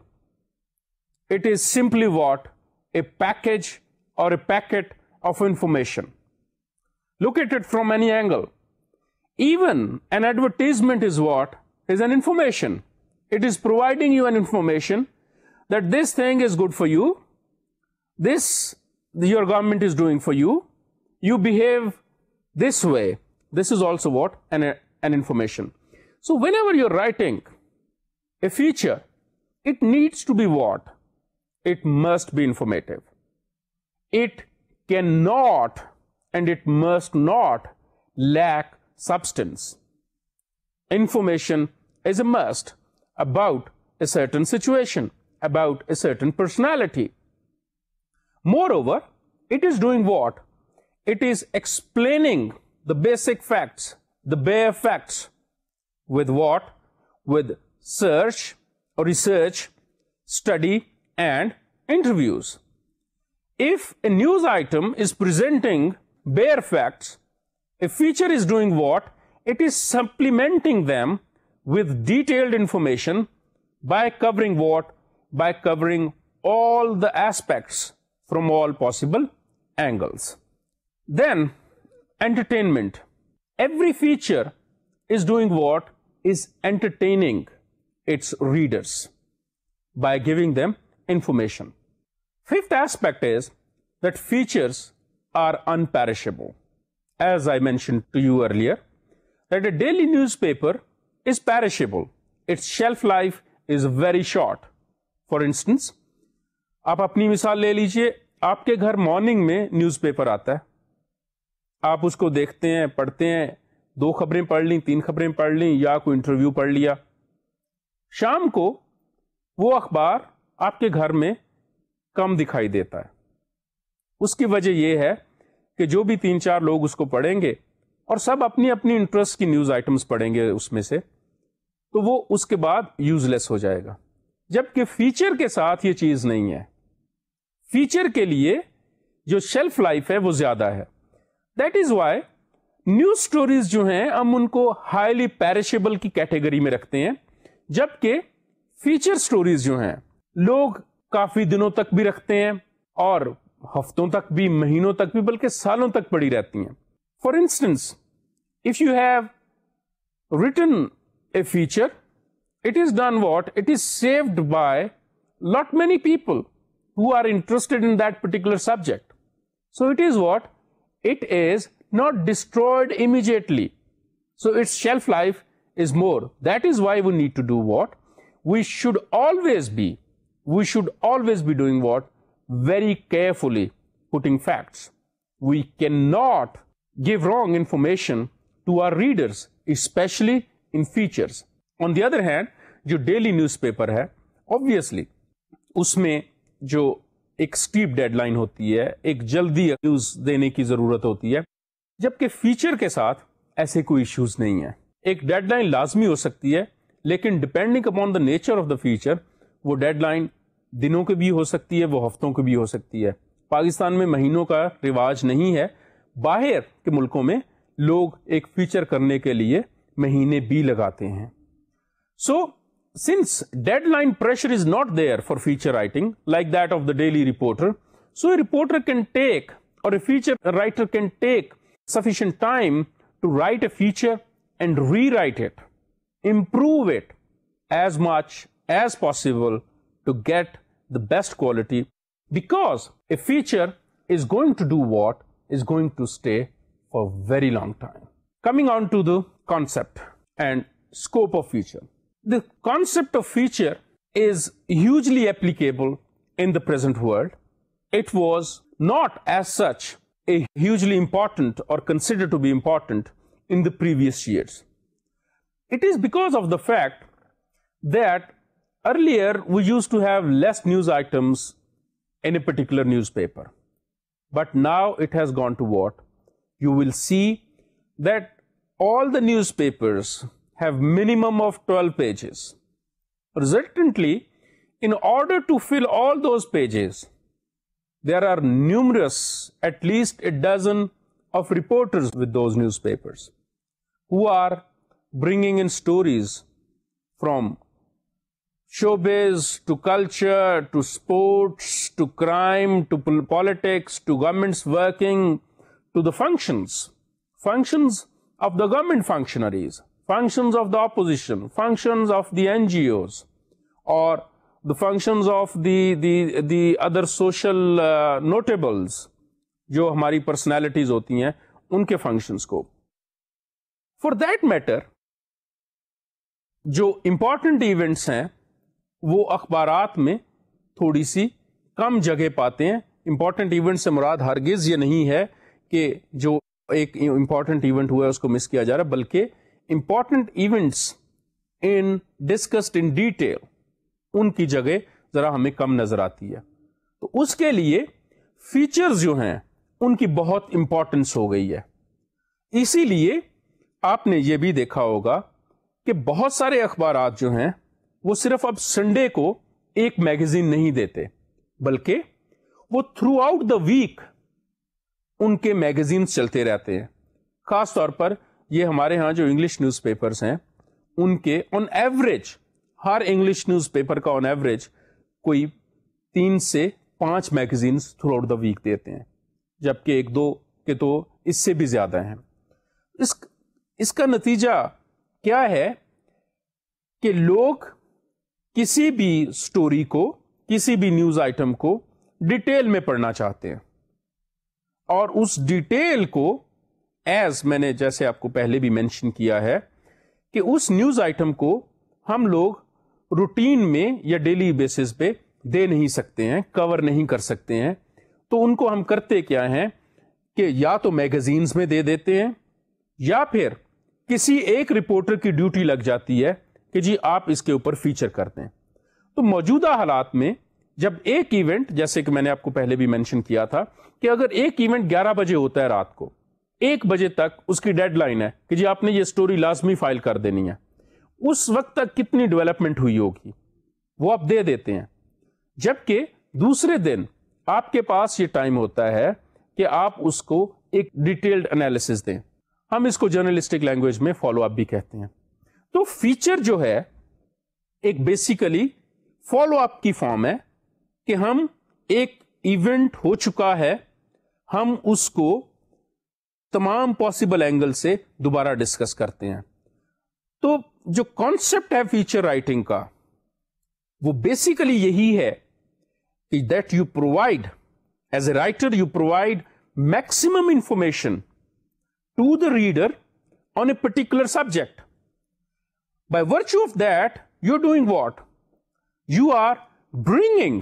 It is simply what? A package or a packet of information. Look at it from any angle. Even an advertisement is what? Is an information. It is providing you an information that this thing is good for you, this your government is doing for you, you behave this way. This is also what? An information. So whenever you're writing a feature, it needs to be what? It must be informative. It cannot and it must not lack substance. Information is a must about a certain situation, about a certain personality. Moreover, it is doing what? It is explaining the basic facts, the bare facts, with what? With search or research, study, and interviews. If a news item is presenting bare facts, a feature is doing what? It is supplementing them with detailed information by covering what? By covering all the aspects from all possible angles. Then, entertainment. Every feature is doing what? Is entertaining its readers by giving them information. Fifth aspect is that features are unperishable. As I mentioned to you earlier, that a daily newspaper is perishable. Its shelf life is very short. For instance, آپ اپنی مثال لے لیجئے, آپ کے گھر morning میں news paper آتا ہے, آپ اس کو دیکھتے ہیں, پڑھتے ہیں, 2 خبریں پڑھ لیں, 3 خبریں پڑھ لیں, یا کوئی انٹرویو پڑھ لیا. شام کو وہ اخبار آپ کے گھر میں کم دکھائی دیتا ہے. اس کی وجہ یہ ہے کہ جو بھی 3-4 لوگ اس کو پڑھیں گے اور سب اپنی اپنی انٹرسٹ کی نیوز آئٹمس پڑھیں گے اس میں سے, تو وہ اس کے بعد یوز لیس ہو جائے گا. جبکہ فیچر کے ساتھ یہ چیز نہیں ہے. فیچر کے لیے جو شیلف لائف ہے وہ زیادہ ہے. That is why news stories جو ہیں ہم ان کو ہائیلی پیرشیبل کی کیٹیگری میں رکھتے ہیں, جبکہ فیچر اسٹوریز جو ہیں لوگ کافی دنوں تک بھی رکھتے ہیں, اور ہفتوں تک بھی, مہینوں تک بھی, بلکہ سالوں تک پڑی رہتی ہیں. For instance, if you have written a feature, it is done what? It is saved by lot many people who are interested in that particular subject. So it is what? It is not destroyed immediately. So its shelf life is more. That is why we need to do what? We should always be doing what? Very carefully putting facts. We cannot give wrong information to our readers, especially in features. On the other hand, جو daily news paper ہے, obviously اس میں جو ایک step dead line ہوتی ہے, ایک جلدی news دینے کی ضرورت ہوتی ہے, جبکہ فیچر کے ساتھ ایسے کوئی ایشوز نہیں ہے. ایک ڈیڈ لائن لازمی ہو سکتی ہے, لیکن depending upon the nature of the feature وہ ڈیڈ لائن دنوں کی بھی ہو سکتی ہے, وہ ہفتوں کی بھی ہو سکتی ہے. پاکستان میں مہینوں کا رواج نہیں ہے. باہر کے ملکوں میں لوگ ایک فیچر کرنے کے لیے مہینے بھی لگاتے ہیں. سو since deadline pressure is not there for feature writing like that of the daily reporter, so a reporter can take, or a feature writer can take sufficient time to write a feature and rewrite it, improve it as much as possible to get the best quality, because a feature is going to do what? Is going to stay for a very long time. Coming on to the concept and scope of feature. The concept of feature is hugely applicable in the present world. It was not as such a hugely important or considered to be important in the previous years. It is because of the fact that earlier we used to have less news items in a particular newspaper. But now it has gone to what? You will see that all the newspapers have minimum of 12 pages. Resultantly, in order to fill all those pages, there are numerous, at least a dozen of reporters with those newspapers who are bringing in stories from showbiz to culture to sports to crime to politics to governments working to the functions of the government functionaries, functions of the opposition, functions of the NGOs, or the functions of the other social notables, جو ہماری personalities ہوتی ہیں ان کے functions کو. For that matter جو important events ہیں وہ اخبارات میں تھوڑی سی کم جگہ پاتے ہیں. امپورٹنٹ ایونٹ سے مراد ہرگز یہ نہیں ہے کہ جو ایک امپورٹنٹ ایونٹ ہوا ہے اس کو مس کیا جا رہا ہے, بلکہ important events in discussed in detail in کی جگہ ذرا ہمیں کم نظر آتی ہے. تو اس کے لیے فیچرز جو ہیں ان کی بہت امپورٹنس ہو گئی ہے. اسی لیے آپ نے یہ بھی دیکھا ہوگا کہ بہت سارے اخبارات جو ہیں وہ صرف اب سنڈے کو ایک میگزین نہیں دیتے, بلکہ وہ تھرو آؤٹ دا ویک ان کے میگزینز چلتے رہتے ہیں. خاص طور پر یہ ہمارے ہاں جو انگلش نیوز پیپرز ہیں ان کے آن ایوریج, ہر انگلش نیوز پیپر کا آن ایوریج کوئی 3 سے 5 magazines throughout the week دیتے ہیں, جبکہ 1-2 کے تو اس سے بھی زیادہ ہیں. اس کا نتیجہ کیا ہے کہ لوگ کسی بھی سٹوری کو, کسی بھی نیوز آئٹم کو ڈیٹیل میں پڑھنا چاہتے ہیں, اور اس ڈیٹیل کو ایز میں نے جیسے آپ کو پہلے بھی مینشن کیا ہے کہ اس نیوز آئٹم کو ہم لوگ روٹین میں یا ڈیلی بیسس پہ دے نہیں سکتے ہیں, کور نہیں کر سکتے ہیں. تو ان کو ہم کرتے کیا ہیں کہ یا تو میگزینز میں دے دیتے ہیں یا پھر کسی ایک رپورٹر کی ڈیوٹی لگ جاتی ہے کہ جی آپ اس کے اوپر فیچر کرتے ہیں. تو موجودہ حالات میں جب ایک ایونٹ، جیسے کہ میں نے آپ کو پہلے بھی مینشن کیا تھا کہ اگر ایک ایونٹ 11 بجے ہوتا ہے رات کو، 1 بجے تک اس کی ڈیڈ لائن ہے کہ جی آپ نے یہ سٹوری لازمی فائل کر دینی ہے، اس وقت تک کتنی ڈیولپمنٹ ہوئی ہوگی وہ آپ دے دیتے ہیں. جبکہ دوسرے دن آپ کے پاس یہ ٹائم ہوتا ہے کہ آپ اس کو ایک ڈیٹیلڈ انالیسس دیں. ہم اس کو جرنلسٹک لینگویج میں فالو اپ بھی کہتے ہیں. تو فیچر جو ہے ایک بیسیکلی فالو اپ کی فارم ہے کہ ہم ایک ایونٹ ہو چکا ہے، ہم اس کو تمام پاسبل اینگل سے دوبارہ ڈسکس کرتے ہیں. تو جو کانسیپٹ ہے فیچر رائٹنگ کا وہ بیسیکلی یہی ہے کہ that you provide as a writer, you provide maximum information to the reader on a particular subject. By virtue of that, you're doing what? You are bringing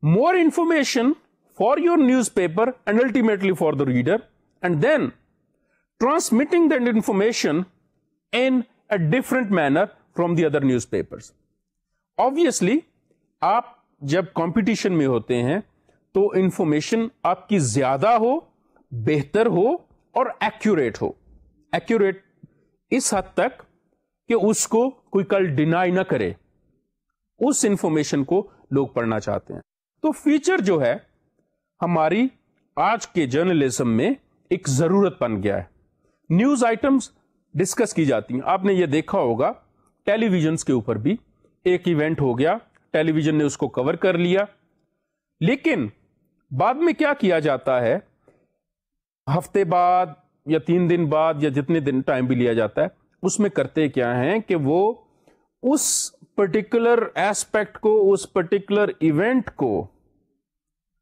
more information for your newspaper and ultimately for the reader, and then transmitting that information in a different manner from the other newspapers. Obviously, آپ جب competition میں ہوتے ہیں تو information آپ کی زیادہ ہو، بہتر ہو اور ایکوریٹ ہو. ایکوریٹ اس حد تک کہ اس کو کوئی کل ڈینائی نہ کرے، اس انفارمیشن کو لوگ پڑھنا چاہتے ہیں. تو فیچر جو ہے ہماری آج کے جرنلزم میں ایک ضرورت بن گیا ہے. نیوز آئٹمس ڈسکس کی جاتی ہیں. آپ نے یہ دیکھا ہوگا ٹیلی ویژنس کے اوپر بھی ایک ایونٹ ہو گیا، ٹیلی ویژن نے اس کو کور کر لیا، لیکن بعد میں کیا کیا جاتا ہے، ہفتے بعد یا 3 دن بعد یا جتنے دن ٹائم بھی لیا جاتا ہے، اس میں کرتے کیا ہیں کہ وہ اس پرٹیکولر ایسپیکٹ کو، اس پرٹیکولر ایونٹ کو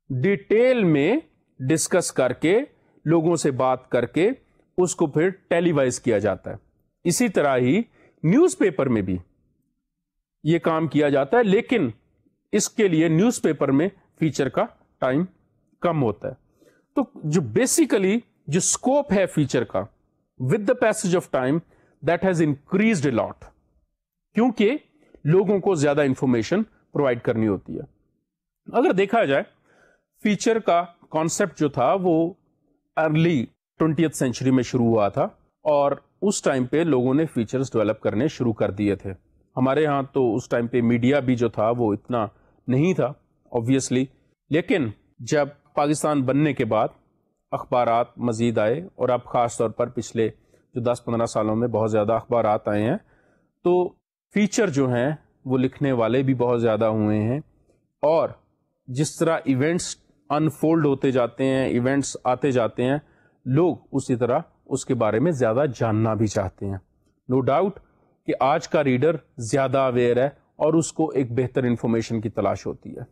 ڈیٹیل میں ڈسکس کر کے، لوگوں سے بات کر کے اس کو پھر ٹیلی وائز کیا جاتا ہے. اسی طرح ہی نیوز پیپر میں بھی یہ کام کیا جاتا ہے، لیکن اس کے لیے نیوز پیپر میں فیچر کا ٹائم کم ہوتا ہے. تو جو بیسیکلی جو اسکوپ ہے فیچر کا with the passage of time that has increased a lot, کیونکہ لوگوں کو زیادہ انفارمیشن پرووائڈ کرنی ہوتی ہے. اگر دیکھا جائے فیچر کا کانسیپٹ جو تھا وہ ارلی 20th سینچری میں شروع ہوا تھا، اور اس ٹائم پہ لوگوں نے فیچرز ڈیولپ کرنے شروع کر دیے تھے. ہمارے ہاں تو اس ٹائم پہ میڈیا بھی جو تھا وہ اتنا نہیں تھا obviously، لیکن جب پاکستان بننے کے بعد اخبارات مزید آئے، اور اب خاص طور پر پچھلے جو 10-15 سالوں میں بہت زیادہ اخبارات آئے ہیں، تو فیچر جو ہیں وہ لکھنے والے بھی بہت زیادہ ہوئے ہیں، اور جس طرح ایونٹس انفولڈ ہوتے جاتے ہیں، ایونٹس آتے جاتے ہیں، لوگ اسی طرح اس کے بارے میں زیادہ جاننا بھی چاہتے ہیں. نو ڈاؤٹ کہ آج کا ریڈر زیادہ اویئر ہے اور اس کو ایک بہتر انفارمیشن کی تلاش ہوتی ہے.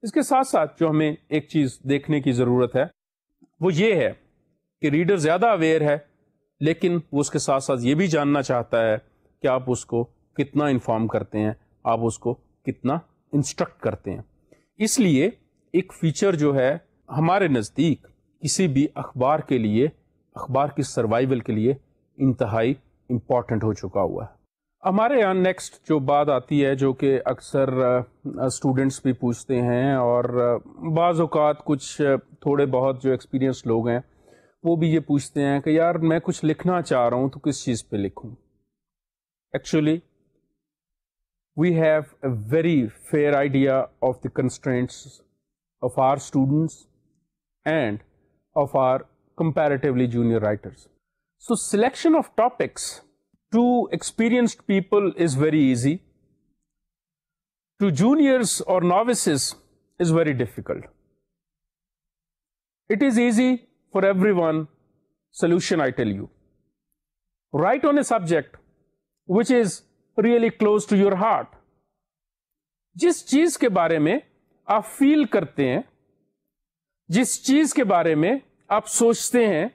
اس کے ساتھ ساتھ جو ہمیں ایک چیز دیکھنے کی ضرورت ہے وہ یہ ہے کہ ریڈر زیادہ اویئر ہے، لیکن وہ اس کے ساتھ ساتھ یہ بھی جاننا چاہتا ہے کہ آپ اس کو کتنا انفارم کرتے ہیں، آپ اس کو کتنا انسٹرکٹ کرتے ہیں. اس لیے ایک فیچر جو ہے ہمارے نزدیک کسی بھی اخبار کے لیے، اخبار کی سروائیول کے لیے انتہائی امپورٹنٹ ہو چکا ہوا ہے. ہمارے یہاں نیکسٹ جو بات آتی ہے، جو کہ اکثر اسٹوڈنٹس بھی پوچھتے ہیں، اور بعض اوقات کچھ تھوڑے بہت جو ایکسپیرینس لوگ ہیں وہ بھی یہ پوچھتے ہیں کہ یار میں کچھ لکھنا چاہ رہا ہوں تو کس چیز پہ لکھوں. Actually we have a very fair idea of the constraints of our students and of our comparatively junior writers. So selection of topics to experienced people is very easy. To juniors or novices is very difficult. It is easy for everyone. Solution, I tell you. Write on a subject which is really close to your heart. جس چیز کے بارے میں آپ فیل کرتے ہیں، جس چیز کے بارے میں آپ سوچتے ہیں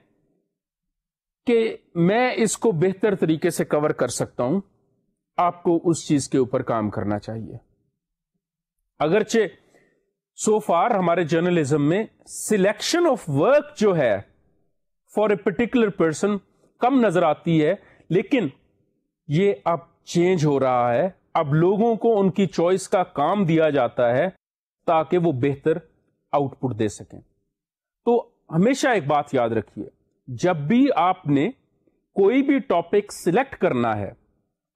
کہ میں اس کو بہتر طریقے سے کور کر سکتا ہوں، آپ کو اس چیز کے اوپر کام کرنا چاہیے. اگرچہ سو فار ہمارے جرنلزم میں سلیکشن آف ورک جو ہے for a particular person come نظر آتی ہے، لیکن یہ اب چینج ہو رہا ہے. اب لوگوں کو ان کی چوائس کا کام دیا جاتا ہے تاکہ وہ بہتر آؤٹ پٹ دے سکیں. تو ہمیشہ ایک بات یاد رکھیے، جب بھی آپ نے کوئی بھی ٹاپک سلیکٹ کرنا ہے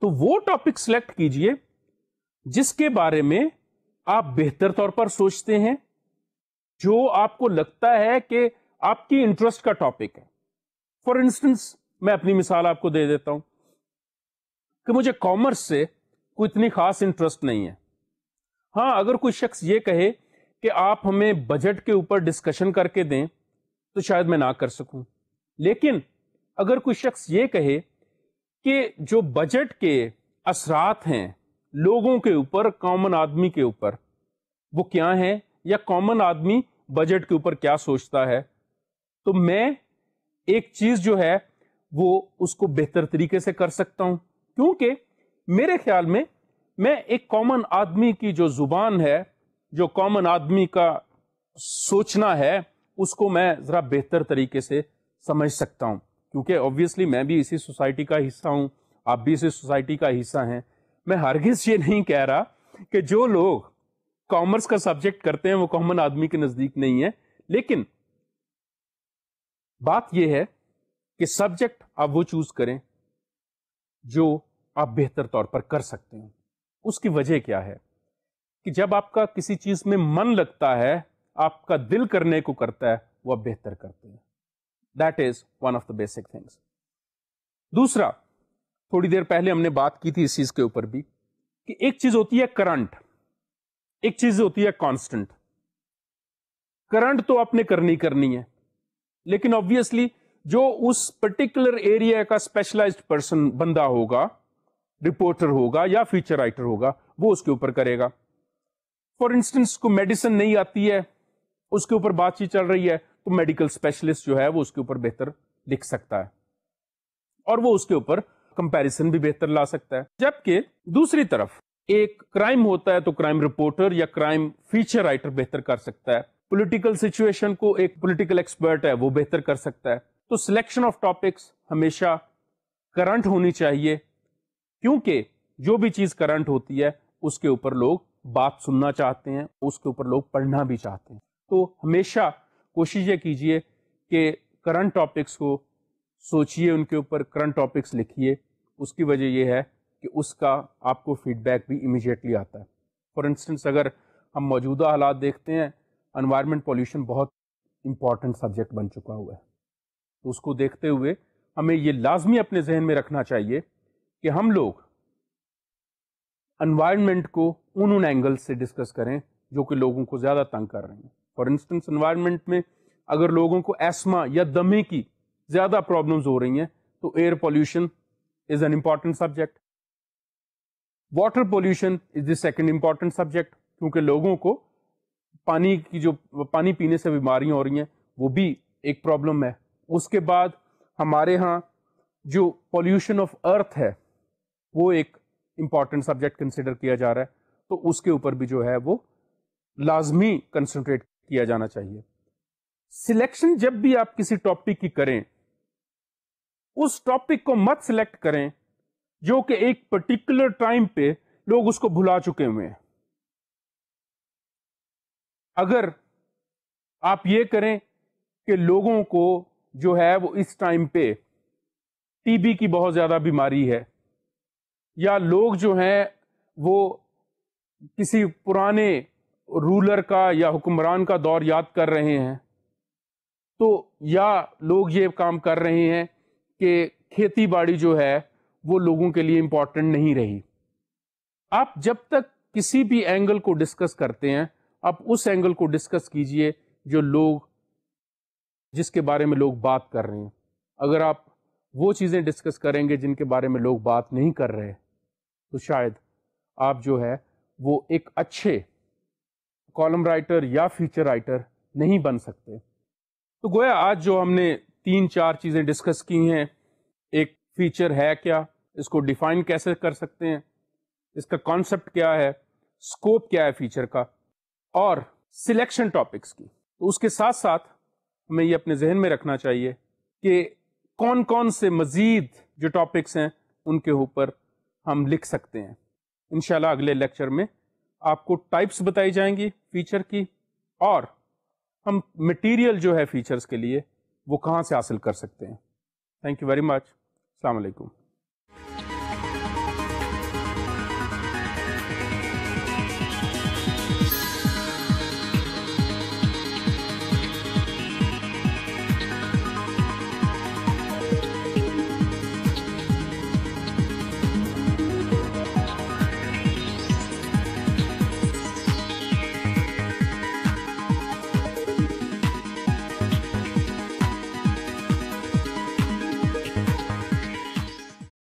تو وہ ٹاپک سلیکٹ کیجئے جس کے بارے میں آپ بہتر طور پر سوچتے ہیں، جو آپ کو لگتا ہے کہ آپ کی انٹرسٹ کا ٹاپک ہے. فار انسٹنس میں اپنی مثال آپ کو دے دیتا ہوں کہ مجھے کامرس سے کوئی اتنی خاص انٹرسٹ نہیں ہے. ہاں، اگر کوئی شخص یہ کہے کہ آپ ہمیں بجٹ کے اوپر ڈسکشن کر کے دیں تو شاید میں نہ کر سکوں. لیکن اگر کوئی شخص یہ کہے کہ جو بجٹ کے اثرات ہیں لوگوں کے اوپر، کامن آدمی کے اوپر، وہ کیا ہیں، یا کامن آدمی بجٹ کے اوپر کیا سوچتا ہے، تو میں ایک چیز جو ہے وہ اس کو بہتر طریقے سے کر سکتا ہوں. کیونکہ میرے خیال میں ایک کامن آدمی کی جو زبان ہے، جو کامن آدمی کا سوچنا ہے، اس کو میں ذرا بہتر طریقے سے سمجھ سکتا ہوں. کیونکہ obviously میں بھی اسی سوسائٹی کا حصہ ہوں، آپ بھی اسی سوسائٹی کا حصہ ہیں. میں ہرگز یہ نہیں کہہ رہا کہ جو لوگ کامرس کا سبجیکٹ کرتے ہیں وہ کامن آدمی کے نزدیک نہیں ہے، لیکن بات یہ ہے کہ سبجیکٹ آپ وہ چوز کریں جو آپ بہتر طور پر کر سکتے ہیں. اس کی وجہ کیا ہے کہ جب آپ کا کسی چیز میں من لگتا ہے، آپ کا دل کرنے کو کرتا ہے، وہ آپ بہتر کرتے ہیں. That is one of the basic things. دوسرا، تھوڑی دیر پہلے ہم نے بات کی تھی اس چیز کے اوپر بھی کہ ایک چیز ہوتی ہے کرنٹ، ایک چیز ہوتی ہے کانسٹنٹ. کرنٹ تو آپ نے کرنی ہے، لیکن آبویسلی جو اس پرٹیکولر ایریا کا اسپیشلائزڈ پرسن بندہ ہوگا، رپورٹر ہوگا یا فیچر رائٹر ہوگا، وہ اس کے اوپر کرے گا. فار انسٹنس کو میڈیسن نہیں آتی ہے، اس کے اوپر بات چیت چل رہی ہے، تو میڈیکل اسپیشلسٹ جو ہے وہ اس کے اوپر بہتر لکھ سکتا ہے اور وہ اس کے اوپر کمپیریزن بھی بہتر لا سکتا ہے. جبکہ دوسری طرف ایک کرائم ہوتا ہے تو کرائم رپورٹر یا کرائم فیچر رائٹر بہتر کر سکتا ہے. پولیٹیکل سچویشن کو ایک پولیٹیکل ایکسپرٹ ہے وہ بہتر کر سکتا ہے. تو سلیکشن آف ٹاپکس ہمیشہ کرنٹ ہونی چاہیے، کیونکہ جو بھی چیز کرنٹ ہوتی ہے اس کے اوپر لوگ بات سننا چاہتے ہیں، اس کے اوپر لوگ پڑھنا بھی چاہتے ہیں. تو ہمیشہ کوشش یہ کیجئے کہ کرنٹ ٹاپکس کو سوچئے، ان کے اوپر کرنٹ ٹاپکس لکھیے. اس کی وجہ یہ ہے کہ اس کا آپ کو فیڈ بیک بھی امیجیٹلی آتا ہے. فار انسٹنس اگر ہم موجودہ حالات دیکھتے ہیں، انوائرمنٹ پولیوشن بہت امپورٹنٹ سبجیکٹ بن چکا ہوا ہے. تو اس کو دیکھتے ہوئے ہمیں یہ لازمی اپنے ذہن میں رکھنا چاہیے کہ ہم لوگ انوائرمنٹ کو ان اینگل سے ڈسکس کریں جو کہ لوگوں کو زیادہ تنگ کر رہے ہیں. فار انسٹنس انوائرمنٹ میں اگر لوگوں کو ایسما یا دمے کی زیادہ پرابلمز ہو رہی ہیں تو air pollution is an important subject. Water pollution is the second important subject, کیونکہ لوگوں کو پانی پینے سے بیماریاں ہو رہی ہیں، وہ بھی ایک پرابلم ہے. اس کے بعد ہمارے ہاں جو پولوشن آف ارتھ ہے وہ ایک امپورٹنٹ سبجیکٹ کنسیڈر کیا جا رہا ہے. تو اس کے اوپر بھی جو ہے وہ لازمی کنسنٹریٹ کیا جانا چاہیے. سلیکشن جب بھی آپ کسی ٹاپک کی کریں، اس ٹاپک کو مت سلیکٹ کریں جو کہ ایک پرٹیکولر ٹائم پہ لوگ اس کو بھلا چکے ہوئے ہیں. اگر آپ یہ کریں کہ لوگوں کو جو ہے وہ اس ٹائم پہ ٹی بی کی بہت زیادہ بیماری ہے، یا لوگ جو ہیں وہ کسی پرانے رولر کا یا حکمران کا دور یاد کر رہے ہیں، تو یا لوگ یہ کام کر رہے ہیں کہ کھیتی باڑی جو ہے وہ لوگوں کے لیے امپورٹنٹ نہیں رہی. آپ جب تک کسی بھی اینگل کو ڈسکس کرتے ہیں، آپ اس اینگل کو ڈسکس کیجئے جس کے بارے میں لوگ بات کر رہے ہیں. اگر آپ وہ چیزیں ڈسکس کریں گے جن کے بارے میں لوگ بات نہیں کر رہے تو شاید آپ جو ہے وہ ایک اچھے کالم رائٹر یا فیچر رائٹر نہیں بن سکتے. تو گویا آج جو ہم نے 3-4 چیزیں ڈسکس کی ہیں، ایک فیچر ہے کیا، اس کو ڈیفائن کیسے کر سکتے ہیں، اس کا کانسیپٹ کیا ہے، اسکوپ کیا ہے فیچر کا، اور سلیکشن ٹاپکس کی. تو اس کے ساتھ ساتھ ہمیں یہ اپنے ذہن میں رکھنا چاہیے کہ کون کون سے مزید جو ٹاپکس ہیں ان کے اوپر ہم لکھ سکتے ہیں. انشاءاللہ اگلے لیکچر میں آپ کو ٹائپس بتائی جائیں گی فیچر کی، اور ہم مٹیریل جو ہے فیچرز کے لیے وہ کہاں سے حاصل کر سکتے ہیں. Thank you very much. السلام علیکم.